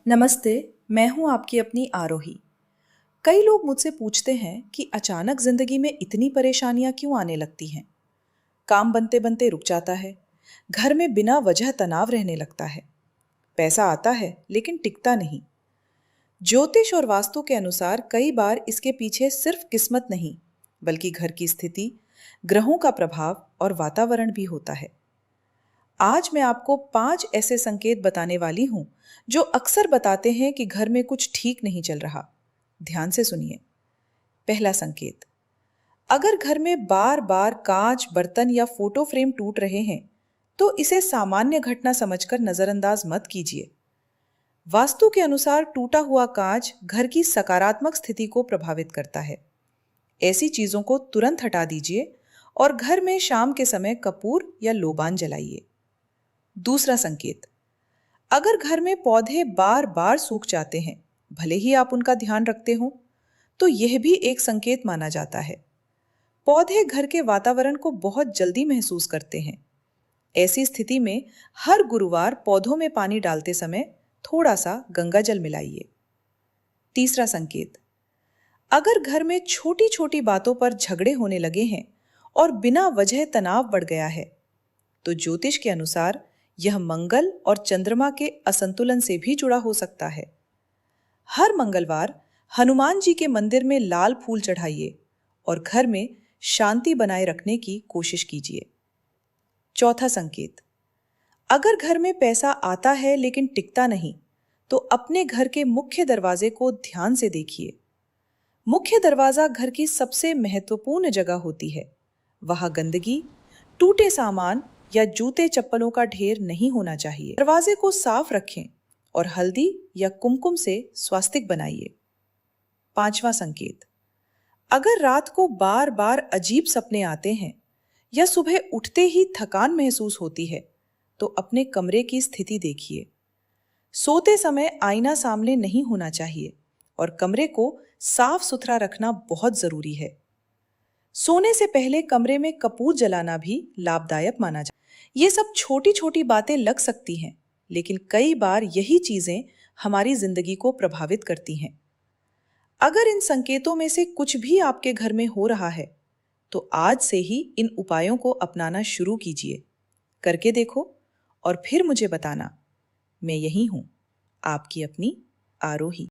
नमस्ते। मैं हूं आपकी अपनी आरोही। कई लोग मुझसे पूछते हैं कि अचानक जिंदगी में इतनी परेशानियां क्यों आने लगती हैं। काम बनते बनते रुक जाता है, घर में बिना वजह तनाव रहने लगता है, पैसा आता है लेकिन टिकता नहीं। ज्योतिष और वास्तु के अनुसार कई बार इसके पीछे सिर्फ किस्मत नहीं, बल्कि घर की स्थिति, ग्रहों का प्रभाव और वातावरण भी होता है। आज मैं आपको 5 ऐसे संकेत बताने वाली हूं जो अक्सर बताते हैं कि घर में कुछ ठीक नहीं चल रहा। ध्यान से सुनिए। पहला संकेत, अगर घर में बार बार कांच, बर्तन या फोटो फ्रेम टूट रहे हैं तो इसे सामान्य घटना समझकर नजरअंदाज मत कीजिए। वास्तु के अनुसार टूटा हुआ कांच घर की सकारात्मक स्थिति को प्रभावित करता है। ऐसी चीजों को तुरंत हटा दीजिए और घर में शाम के समय कपूर या लोबान जलाइए। दूसरा संकेत, अगर घर में पौधे बार बार सूख जाते हैं, भले ही आप उनका ध्यान रखते हो, तो यह भी एक संकेत माना जाता है। पौधे घर के वातावरण को बहुत जल्दी महसूस करते हैं। ऐसी स्थिति में हर गुरुवार पौधों में पानी डालते समय थोड़ा सा गंगा जल मिलाइए। तीसरा संकेत, अगर घर में छोटी छोटी बातों पर झगड़े होने लगे हैं और बिना वजह तनाव बढ़ गया है, तो ज्योतिष के अनुसार यह मंगल और चंद्रमा के असंतुलन से भी जुड़ा हो सकता है। हर मंगलवार हनुमान जी के मंदिर में लाल फूल चढ़ाइए और घर में शांति बनाए रखने की कोशिश कीजिए। चौथा संकेत, अगर घर में पैसा आता है लेकिन टिकता नहीं, तो अपने घर के मुख्य दरवाजे को ध्यान से देखिए। मुख्य दरवाजा घर की सबसे महत्वपूर्ण जगह होती है। वहां गंदगी, टूटे सामान या जूते चप्पलों का ढेर नहीं होना चाहिए। दरवाजे को साफ रखें और हल्दी या कुमकुम से स्वास्तिक बनाइए। पांचवा संकेत, अगर रात को बार बार अजीब सपने आते हैं या सुबह उठते ही थकान महसूस होती है, तो अपने कमरे की स्थिति देखिए। सोते समय आईना सामने नहीं होना चाहिए और कमरे को साफ सुथरा रखना बहुत जरूरी है। सोने से पहले कमरे में कपूर जलाना भी लाभदायक माना जाता है। ये सब छोटी छोटी बातें लग सकती हैं, लेकिन कई बार यही चीजें हमारी जिंदगी को प्रभावित करती हैं। अगर इन संकेतों में से कुछ भी आपके घर में हो रहा है, तो आज से ही इन उपायों को अपनाना शुरू कीजिए। करके देखो और फिर मुझे बताना। मैं यही हूं, आपकी अपनी आरोही।